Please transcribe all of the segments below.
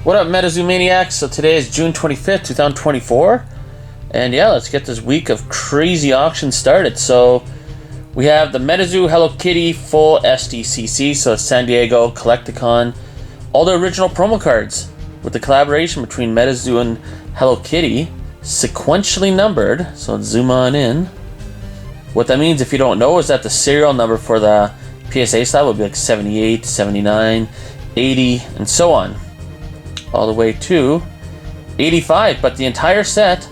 What up, MetaZoo Maniacs? So today is June 25th, 2024. And yeah, let's get this week of crazy auctions started. So we have the MetaZoo Hello Kitty full SDCC, so it's San Diego Collecticon. All the original promo cards with the collaboration between MetaZoo and Hello Kitty, sequentially numbered. So let's zoom on in. What that means, if you don't know, is that the serial number for the PSA slot would be like 78, 79, 80, and so on. All the way to 85, but the entire set,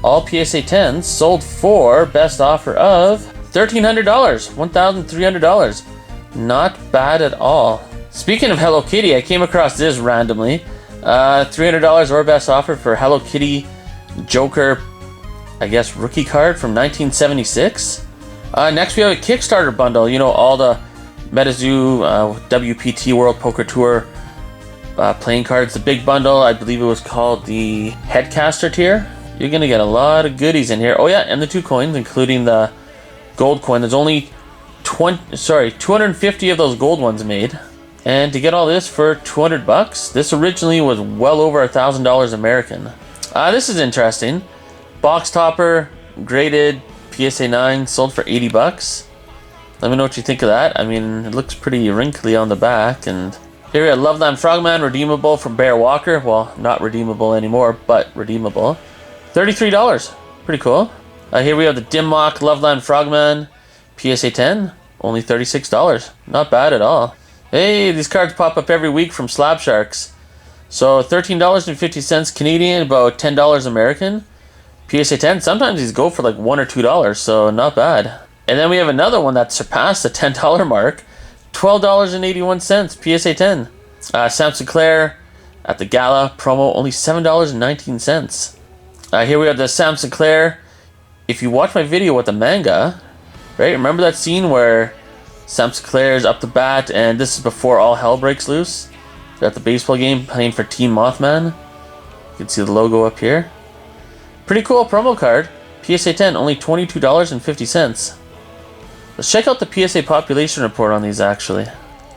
all PSA 10s, sold for best offer of $1,300, $1,300. Not bad at all. Speaking of Hello Kitty, I came across this randomly. $300 or best offer for Hello Kitty Joker, I guess, rookie card from 1976. Next we have a Kickstarter bundle. You know, all the MetaZoo WPT World Poker Tour playing cards. The big bundle, I believe it was called the Headcaster tier. You're gonna get a lot of goodies in here. Oh yeah, and the 2 coins, including the gold coin. There's only 250 of those gold ones made. And to get all this for 200 bucks, this originally was well over $1,000 American. This is interesting. Box topper, graded, PSA 9, sold for 80 bucks. Let me know what you think of that. I mean, it looks pretty wrinkly on the back. And here we have Loveland Frogman, redeemable from Bear Walker. Well, not redeemable anymore, but redeemable. $33, pretty cool. Here we have the Dimmock Loveland Frogman, PSA 10, only $36. Not bad at all. Hey, these cards pop up every week from Slab Sharks. So $13.50 Canadian, about $10 American. PSA 10, sometimes these go for like $1 or $2, so not bad. And then we have another one that surpassed the $10 mark. $12.81 PSA 10. Sam Sinclair at the Gala promo, only $7.19. Here we have the Sam Sinclair. If you watch my video with the manga, right, remember that scene where Sam Sinclair is up to bat, and this is before all hell breaks loose? They're at the baseball game playing for Team Mothman. You can see the logo up here. Pretty cool promo card. PSA 10, only $22.50. Let's check out the PSA population report on these actually.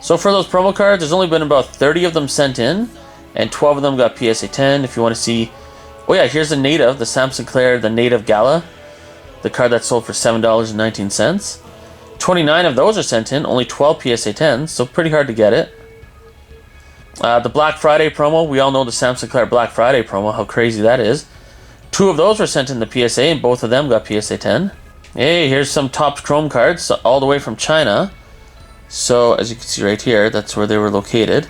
So for those promo cards, there's only been about 30 of them sent in, and 12 of them got PSA 10. If you want to see, oh yeah, here's the native, the Sam Sinclair, the native Gala, the card that sold for $7.19. 29 of those are sent in, only 12 PSA 10s, so pretty hard to get it. The Black Friday promo, we all know the Sam Sinclair Black Friday promo, how crazy that is. 2 of those were sent in the PSA, and both of them got PSA 10. Hey, here's some Topps Chrome cards, all the way from China. So, as you can see right here, that's where they were located.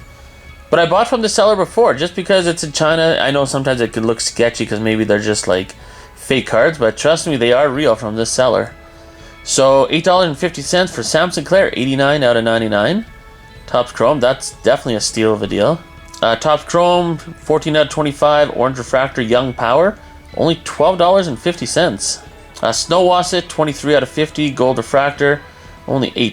But I bought from the seller before, just because it's in China. I know sometimes it could look sketchy, because maybe they're just like fake cards, but trust me, they are real from this seller. So, $8.50 for Sam Sinclair, 89 out of 99. Topps Chrome, that's definitely a steal of a deal. Topps Chrome, 14 out of 25, Orange Refractor, Young Power, only $12.50. Snow Wasset, 23 out of 50, Gold Refractor, only $8.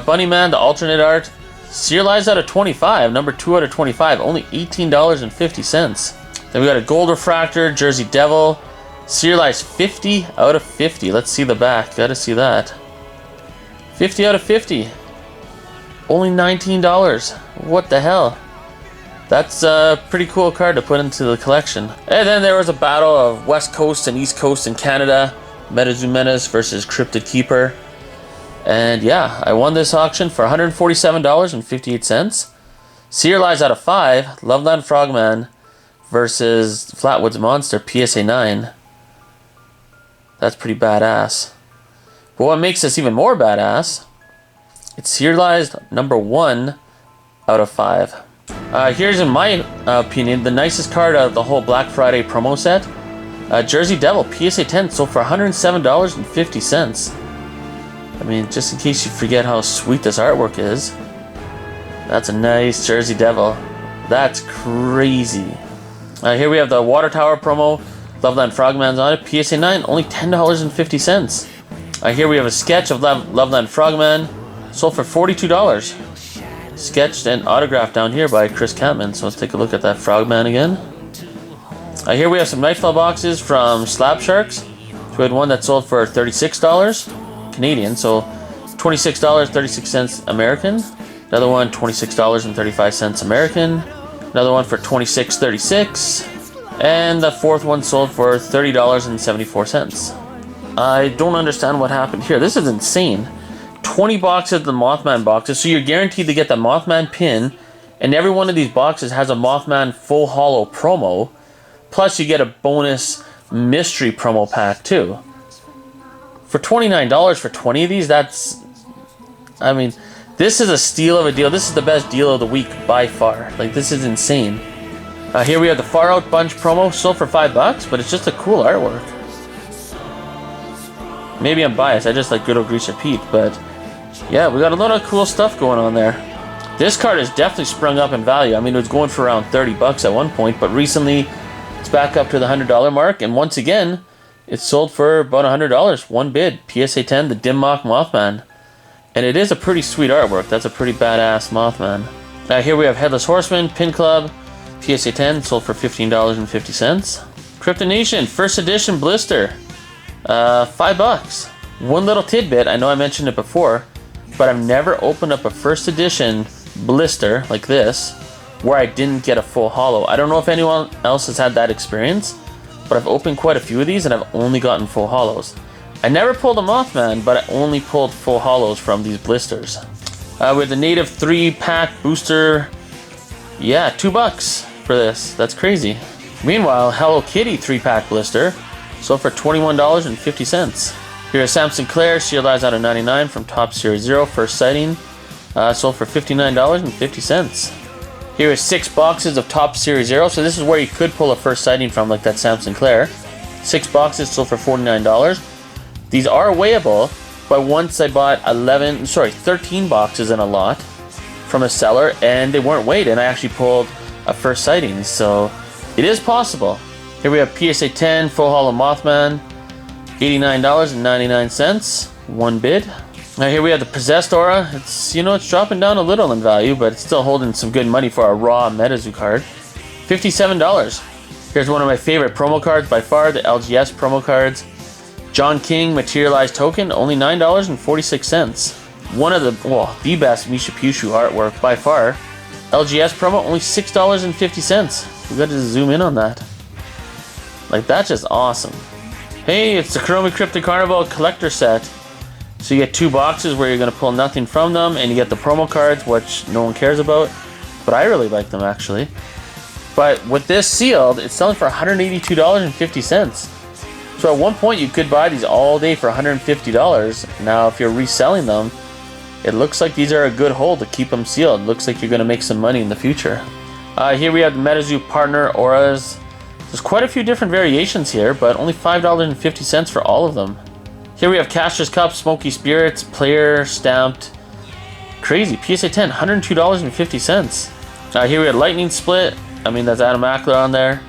Bunnyman, the alternate art, serialized out of 25, number 2 out of 25, only $18.50. Then we got a Gold Refractor, Jersey Devil, serialized 50 out of 50. Let's see the back, gotta see that. 50 out of 50. Only $19. What the hell? That's a pretty cool card to put into the collection. And then there was a battle of West Coast and East Coast in Canada. MetaZoo Menace versus Cryptid Keeper. And yeah, I won this auction for $147.58. Serialized out of 5, Loveland Frogman versus Flatwoods Monster, PSA 9. That's pretty badass. But what makes this even more badass, it's serialized number 1 out of 5. Here's, in my opinion, the nicest card out of the whole Black Friday promo set. Jersey Devil, PSA 10, sold for $107.50. I mean, just in case you forget how sweet this artwork is, that's a nice Jersey Devil. That's crazy. Here we have the Water Tower promo. Loveland Frogman's on it. PSA 9, only $10.50. Here we have a sketch of Loveland Frogman, sold for $42. Sketched and autographed down here by Chris Campman. So let's take a look at that Frogman again. Here we have some Nightfall boxes from Slab Sharks. So we had one that sold for $36 Canadian, so $26.36 American. Another one, $26.35 American. Another one for $26.36. And the fourth one sold for $30.74. I don't understand what happened here. This is insane. 20 boxes of the Mothman boxes, so you're guaranteed to get the Mothman pin, and every one of these boxes has a Mothman full holo promo, plus you get a bonus mystery promo pack too. For $29 for 20 of these, that's... I mean, this is a steal of a deal. This is the best deal of the week by far. Like, this is insane. Here we have the Far Out Bunch promo, sold for $5, but it's just a cool artwork. Maybe I'm biased, I just like good old Greaser Pete, but yeah, we got a lot of cool stuff going on there. This card has definitely sprung up in value. I mean, it was going for around $30 at one point, but recently it's back up to the $100 mark, and once again, it's sold for about $100. One bid, PSA 10, the Dim Mak Mothman. And it is a pretty sweet artwork. That's a pretty badass Mothman. Here we have Headless Horseman, Pin Club, PSA 10, sold for $15.50. Crypto Nation, first edition blister. $5. One little tidbit, I know I mentioned it before, but I've never opened up a first edition blister like this where I didn't get a full holo. I don't know if anyone else has had that experience, but I've opened quite a few of these and I've only gotten full holos. I never pulled a Mothman, but I only pulled full holos from these blisters. With the native 3-pack booster, yeah, $2 for this. That's crazy. Meanwhile, Hello Kitty 3-pack blister sold for $21.50. Here's Sam Sinclair, Sealed Eyes out of 99 from Top Series 0, first sighting. Sold for $59.50. Here is 6 boxes of Top Series 0. So this is where you could pull a first sighting from, like that Sam Sinclair. 6 boxes sold for $49. These are weighable, but once I bought 13 boxes in a lot from a seller, and they weren't weighed, and I actually pulled a first sighting. So it is possible. Here we have PSA 10 Full Holo Mothman, $89.99, one bid. Now here we have the Possessed Aura. It's, you know, it's dropping down a little in value, but it's still holding some good money for a raw MetaZoo card. $57. Here's one of my favorite promo cards by far, the LGS promo cards. John King Materialized Token, only $9.46. One of the best Misha Pushu artwork by far. LGS promo, only $6.50. We got to zoom in on that. Like, that's just awesome. Hey, it's the Chromie Cryptic Carnival collector set. So you get 2 boxes where you're going to pull nothing from them, and you get the promo cards, which no one cares about. But I really like them, actually. But with this sealed, it's selling for $182.50. So at one point, you could buy these all day for $150. Now, if you're reselling them, it looks like these are a good hold to keep them sealed. Looks like you're going to make some money in the future. Here we have the MetaZoo Partner Auras. There's quite a few different variations here, but only $5.50 for all of them. Here we have Caster's Cup, Smoky Spirits, Player, Stamped. Crazy, PSA 10, $102.50. Here we have Lightning Split. I mean, that's Adam Ackler on there.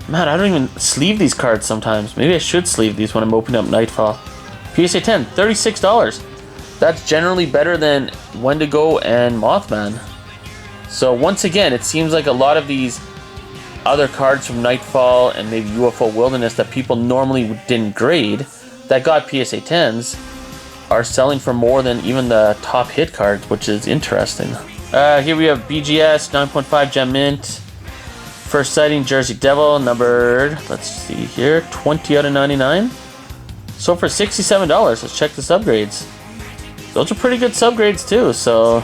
Man, I don't even sleeve these cards sometimes. Maybe I should sleeve these when I'm opening up Nightfall. PSA 10, $36. That's generally better than Wendigo and Mothman. So once again, it seems like a lot of these other cards from Nightfall and maybe UFO Wilderness that people normally didn't grade that got PSA 10s are selling for more than even the top hit cards, which is interesting. Here we have BGS 9.5 Gem Mint. First sighting Jersey Devil, numbered, let's see here, 20 out of 99. Sold for $67. Let's check the subgrades. Those are pretty good subgrades too, so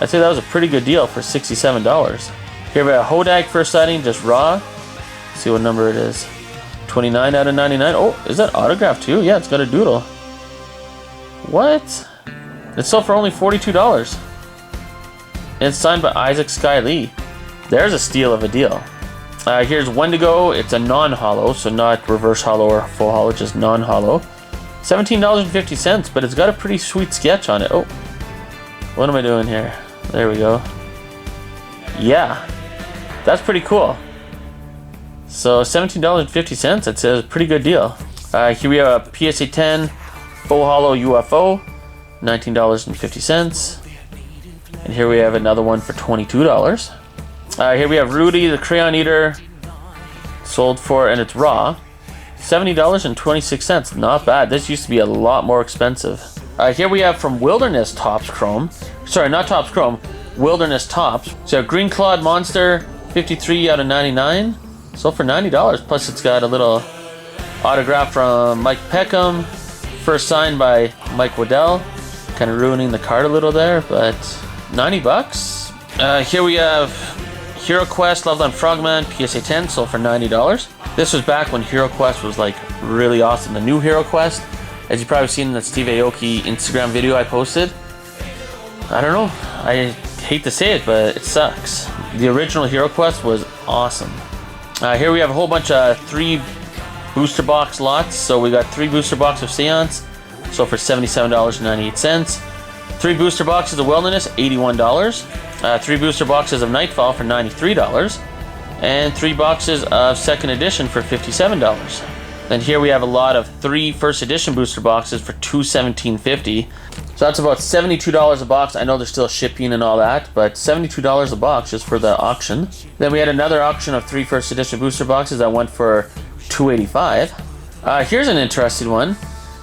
I'd say that was a pretty good deal for $67. Here we have Hodag first sighting, just raw. Let's see what number it is. 29 out of 99. Oh, is that autographed too? Yeah, it's got a doodle. What? It's sold for only $42. And it's signed by Isaac Sky Lee. There's a steal of a deal. Here's Wendigo. It's a non-holo, so not reverse holo or full holo, just non-holo. $17.50, but it's got a pretty sweet sketch on it. Oh, what am I doing here? There we go. Yeah, that's pretty cool. So $17.50, it's a pretty good deal. Here we have a PSA 10 Full Holo UFO, $19.50. And here we have another one for $22. Here we have Rudy the Crayon Eater, sold for, and it's raw, $70.26. Not bad. This used to be a lot more expensive. Here we have from Wilderness Topps Chrome. Sorry, not Topps Chrome, Wilderness Topps. So Green Clawed Monster, 53 out of 99. Sold for $90. Plus it's got a little autograph from Mike Peckham. First signed by Mike Waddell. Kind of ruining the card a little there, but 90 bucks. Here we have Hero Quest Loveland Frogman PSA 10, sold for $90. This was back when Hero Quest was like really awesome. The new Hero Quest, as you've probably seen in the Steve Aoki Instagram video I posted. I don't know, I hate to say it, but it sucks. The original Hero Quest was awesome. Here we have a whole bunch of 3 booster box lots. So we got 3 booster boxes of Seance, sold for $77.98. 3 booster boxes of Wilderness, $81. 3 booster boxes of Nightfall for $93. And 3 boxes of Second Edition for $57. Then here we have a lot of 3 First Edition booster boxes for $217.50. So that's about $72 a box. I know there's still shipping and all that, but $72 a box just for the auction. Then we had another auction of 3 First Edition booster boxes that went for $285. Here's an interesting one.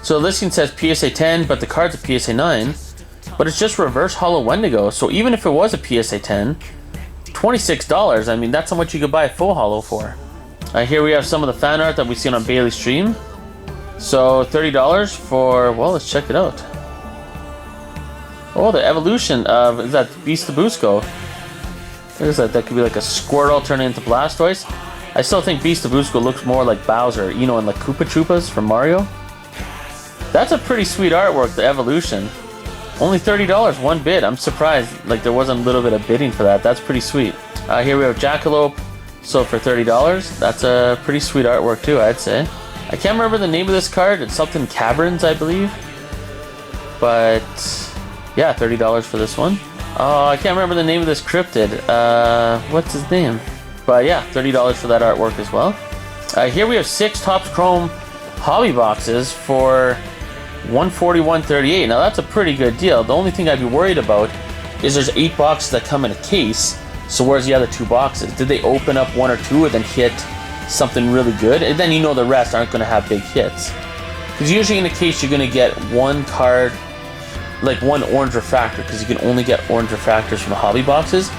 So the listing says PSA 10, but the card's a PSA 9. But it's just reverse holo Wendigo. So even if it was a PSA 10, $26. I mean, that's how much you could buy a full holo for. Here we have some of the fan art that we've seen on Bailey's stream. So $30 for, well, let's check it out. Oh, the evolution of, is that Beast the Busco? What is that? That could be like a Squirtle turning into Blastoise. I still think Beast the Busco looks more like Bowser, you know, and like Koopa Troopas from Mario. That's a pretty sweet artwork, the evolution. Only $30, one bid. I'm surprised like there wasn't a little bit of bidding for that. That's pretty sweet. Here we have Jackalope, sold for $30. That's a pretty sweet artwork too, I'd say. I can't remember the name of this card. It's something Caverns, I believe. But yeah, $30 for this one. Oh, I can't remember the name of this cryptid. What's his name? But yeah, $30 for that artwork as well. Here we have 6 Topps Chrome hobby boxes for $141.38. Now that's a pretty good deal. The only thing I'd be worried about is there's 8 boxes that come in a case. So where's the other 2 boxes? Did they open up 1 or 2 and then hit something really good? And then you know the rest aren't going to have big hits. Because usually in a case you're going to get 1 card, like 1 orange refractor, because you can only get orange refractors from the hobby boxes.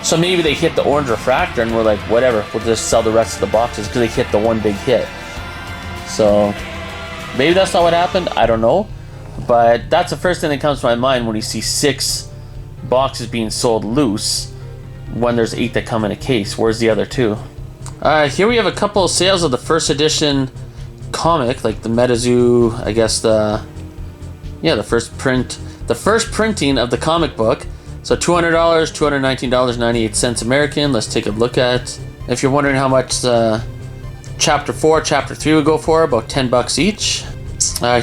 So maybe they hit the orange refractor and we're like, whatever, we'll just sell the rest of the boxes because they hit the 1 big hit. So maybe that's not what happened, I don't know. But that's the first thing that comes to my mind when you see 6 boxes being sold loose when there's 8 that come in a case. Where's the other 2? Here we have a couple of sales of the first edition comic, like the MetaZoo, I guess the first printing of the comic book. So $200, $219.98 American. Let's take a look at. If you're wondering how much Chapter 4, Chapter 3 would go for, about $10 each.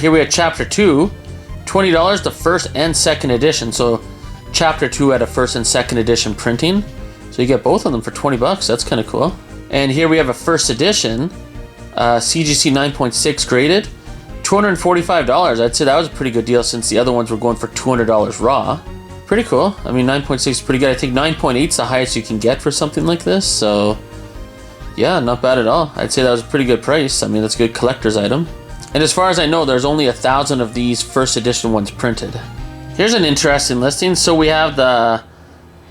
Here we have Chapter 2, $20, the first and second edition. So Chapter 2 had a first and second edition printing. So you get both of them for $20. That's kind of cool. And here we have a first edition, CGC 9.6 graded, $245. I'd say that was a pretty good deal since the other ones were going for $200 raw. Pretty cool. I mean, 9.6 is pretty good. I think 9.8 is the highest you can get for something like this. So yeah, not bad at all. I'd say that was a pretty good price. I mean, that's a good collector's item. And as far as I know, there's only 1,000 of these first edition ones printed. Here's an interesting listing. So we have the,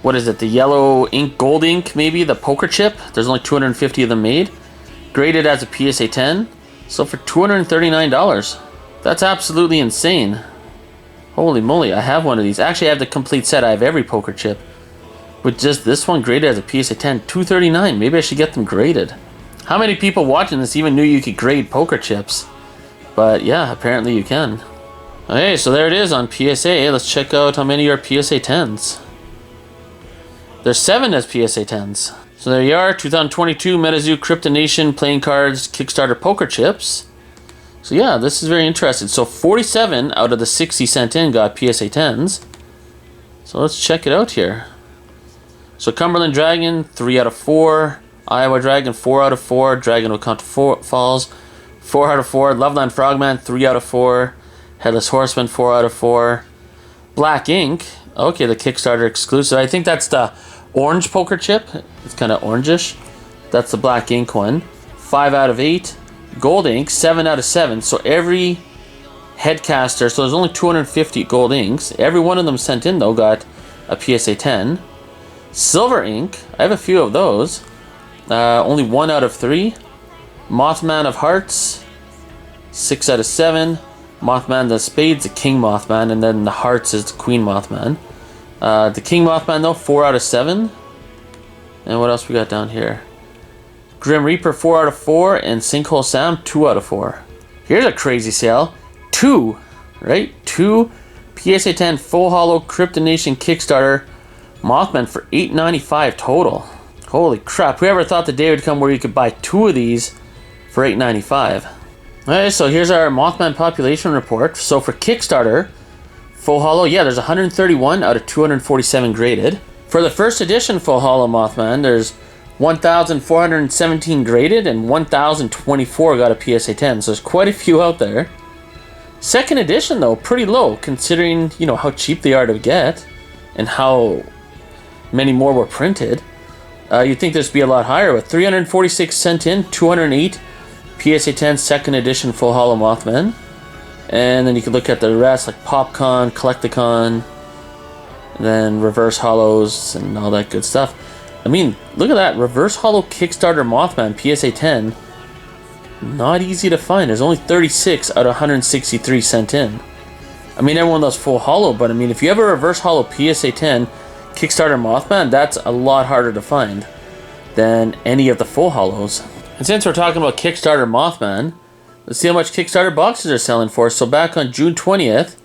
what is it? The yellow ink, gold ink, maybe the poker chip. There's only 250 of them made. Graded as a PSA 10. So for $239. That's absolutely insane. Holy moly, I have one of these. Actually, I have the complete set. I have every poker chip. But just this one graded as a PSA 10, $239. Maybe I should get them graded. How many people watching this even knew you could grade poker chips? But yeah, apparently you can. Okay, so there it is on PSA. Let's check out how many are PSA 10s. There's 7 as PSA 10s. So there you are, 2022 MetaZoo Crypto Nation playing cards Kickstarter poker chips. So yeah, this is very interesting. So 47 out of the 60 sent in got PSA 10s. So let's check it out here. So Cumberland Dragon, 3 out of 4. Iowa Dragon, 4 out of 4. Dragon Oconto Falls, 4 out of 4. Loveland Frogman, 3 out of 4. Headless Horseman, 4 out of 4. Black Ink, okay, the Kickstarter exclusive. I think that's the orange poker chip. It's kind of orangish. That's the Black Ink one. 5 out of 8. Gold Ink, 7 out of 7. So every headcaster, so there's only 250 gold inks. Every one of them sent in, though, got a PSA 10. Silver ink. I have a few of those. Only 1 out of 3. Mothman of Hearts. 6 out of 7. Mothman the Spades, the King Mothman, and then the Hearts is the Queen Mothman. The King Mothman though, 4 out of 7. And what else we got down here? Grim Reaper, 4 out of 4, and Sinkhole Sam, 2 out of 4. Here's a crazy sale. 2, right? 2 PSA 10 Full Hollow Kryptonation Kickstarter Mothman for $8.95 total. Holy crap, whoever thought the day would come where you could buy 2 of these for $8.95. Alright, so here's our Mothman population report. So for Kickstarter, Full Hollow, yeah, there's 131 out of 247 graded. For the first edition Full Hollow Mothman, there's 1,417 graded and 1,024 got a PSA 10, so there's quite a few out there. Second edition though, pretty low considering, you know, how cheap they are to get and how many more were printed. You'd think this would be a lot higher, with 346 sent in, 208 PSA 10 second edition Full Hollow Mothman. And then you can look at the rest like Popcon, Collecticon, then Reverse Hollows and all that good stuff. I mean, look at that, Reverse Hollow Kickstarter Mothman PSA 10. Not easy to find. There's only 36 out of 163 sent in. I mean, everyone loves Full Hollow, but I mean, if you have a Reverse Hollow PSA 10 Kickstarter Mothman, that's a lot harder to find than any of the Full Hollows. And since we're talking about Kickstarter Mothman, let's see how much Kickstarter boxes are selling for. So back on June 20th,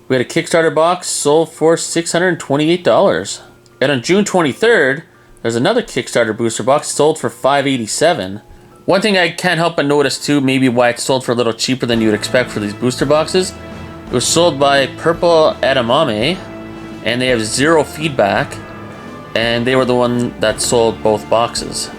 we had a Kickstarter box sold for $628. And on June 23rd, there's another Kickstarter booster box sold for $587. One thing I can't help but notice too, maybe why it's sold for a little cheaper than you would expect for these booster boxes. It was sold by Purple Edamame, and they have 0 feedback, and they were the one that sold both boxes.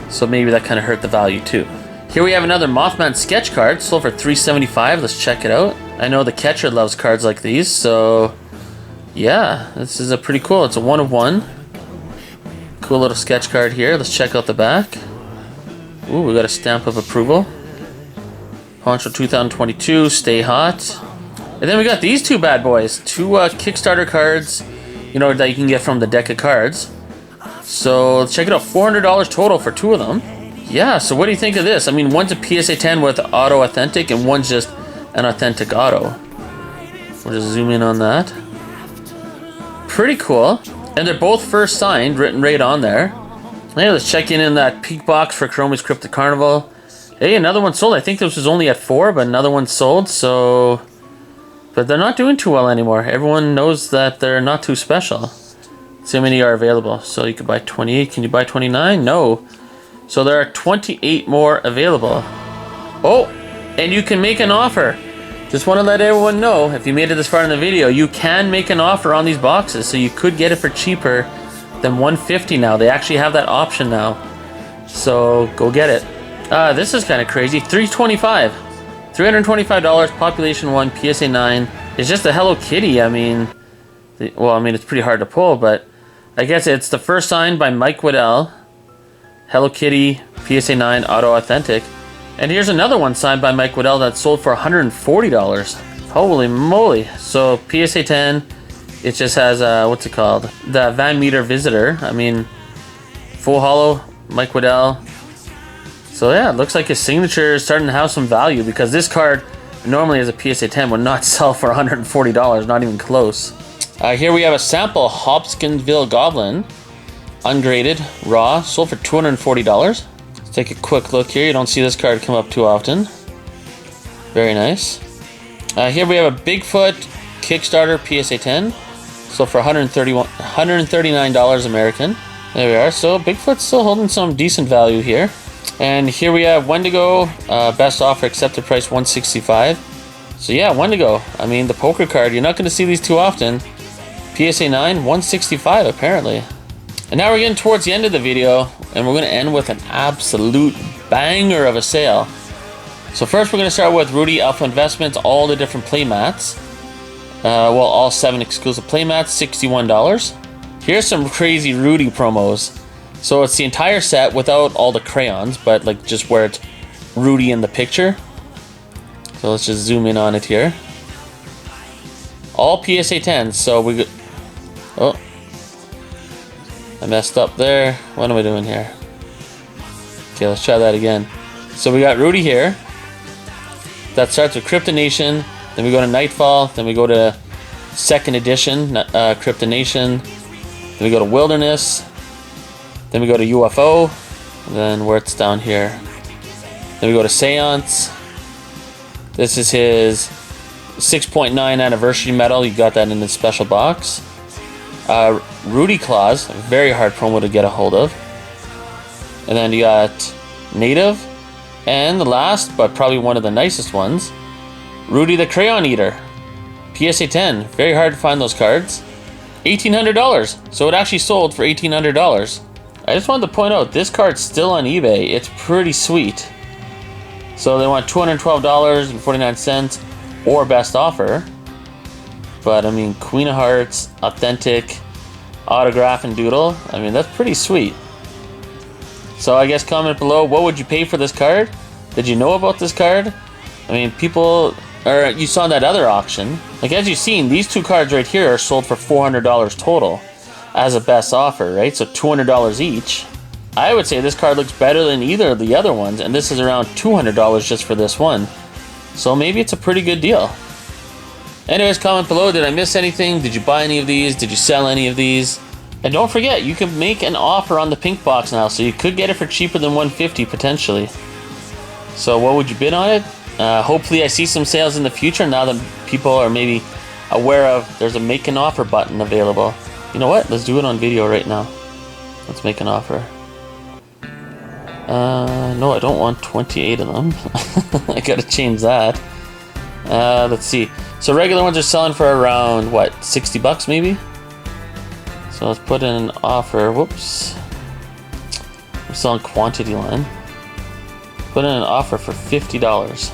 So maybe that kind of hurt the value too. Here we have another Mothman sketch card, sold for $375. Let's check it out. I know the catcher loves cards like these, so yeah, this is a pretty cool. It's a 1 of 1. Cool little sketch card here. Let's check out the back. Ooh, we got a stamp of approval. Poncho 2022, Stay Hot. And then we got these 2 bad boys. 2 Kickstarter cards, you know, that you can get from the deck of cards. So let's check it out. $400 total for 2 of them. Yeah, so what do you think of this? I mean, one's a PSA 10 with auto authentic and one's just an authentic auto. We'll just zoom in on that. Pretty cool. And they're both first signed, written right on there. Hey, let's check in that peak box for Chromie's Cryptic Carnival. Hey, another one sold. I think this was only at 4, but another one sold, so... But they're not doing too well anymore. Everyone knows that they're not too special. See how many are available. So you could buy 28. Can you buy 29? No. So there are 28 more available. Oh, and you can make an offer. Just want to let everyone know, if you made it this far in the video, you can make an offer on these boxes. So you could get it for cheaper than $150 now. They actually have that option now. So go get it. This is kind of crazy. $325. $325, population 1, PSA 9. It's just a Hello Kitty. I mean, well, I mean, it's pretty hard to pull, but I guess it's the first signed by Mike Waddell. Hello Kitty, PSA 9, auto authentic. And here's another one signed by Mike Waddell that sold for $140. Holy moly. So PSA 10, it just has, what's it called? The Van Meter Visitor. I mean, Full Hollow, Mike Waddell. So yeah, it looks like his signature is starting to have some value, because this card normally as a PSA 10 would not sell for $140, not even close. Here we have a sample Hobsonville Goblin, ungraded, raw, sold for $240. Let's take a quick look here. You don't see this card come up too often. Very nice. Here we have a Bigfoot Kickstarter PSA 10, sold for $139 American. There we are. So Bigfoot's still holding some decent value here. And here we have Wendigo, best offer accepted price $165. So yeah, Wendigo. I mean, the poker card, you're not going to see these too often. PSA 9, $165 apparently. And now we're getting towards the end of the video, and we're going to end with an absolute banger of a sale. So first we're going to start with Rudy Alpha Investments, all the different playmats. Well, all 7 exclusive playmats, $61. Here's some crazy Rudy promos. So it's the entire set without all the crayons, but like just where it's Rudy in the picture. So let's just zoom in on it here. All PSA 10s. So we got, oh, I messed up there. What am I doing here? Okay, let's try that again. So we got Rudy here. That starts with Kryptonation. Then we go to Nightfall. Then we go to 2nd edition, Kryptonation. Then we go to Wilderness. Then we go to UFO. And then where it's down here. Then we go to Seance. This is his 6.9 anniversary medal. You got that in the special box. Rudy Claus, a very hard promo to get a hold of. And then you got Native. And the last, but probably one of the nicest ones, Rudy the Crayon Eater. PSA 10. Very hard to find those cards. $1,800. So it actually sold for $1,800. I just wanted to point out, this card's still on eBay. It's pretty sweet. So they want $212.49 or best offer. But I mean, Queen of Hearts, authentic, autograph and doodle. I mean, that's pretty sweet. So I guess comment below, what would you pay for this card? Did you know about this card? I mean, people, or you saw that other auction. Like, as you've seen, these two cards right here are sold for $400 total as a best offer, right? So $200 each. I would say this card looks better than either of the other ones, and this is around $200 just for this one. So maybe it's a pretty good deal. Anyways, comment below, did I miss anything? Did you buy any of these? Did you sell any of these? And don't forget, you can make an offer on the pink box now, so you could get it for cheaper than $150 potentially. So what would you bid on it? Hopefully I see some sales in the future now that people are maybe aware of there's a make an offer button available. You know what? Let's do it on video right now. Let's make an offer. No, I don't want 28 of them. I gotta change that. Let's see. So regular ones are selling for around, what, 60 bucks maybe? So let's put in an offer. Whoops. I'm selling quantity line. Put in an offer for $50.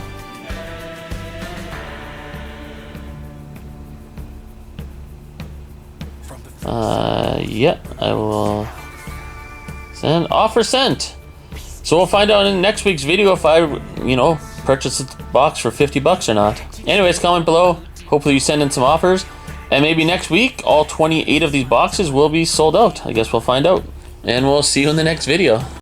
Yeah, I will send. Offer sent. So we'll find out in next week's video if I, purchase a box for 50 bucks or not. Anyways, comment below. Hopefully you send in some offers. And maybe next week, all 28 of these boxes will be sold out. I guess we'll find out. And we'll see you in the next video.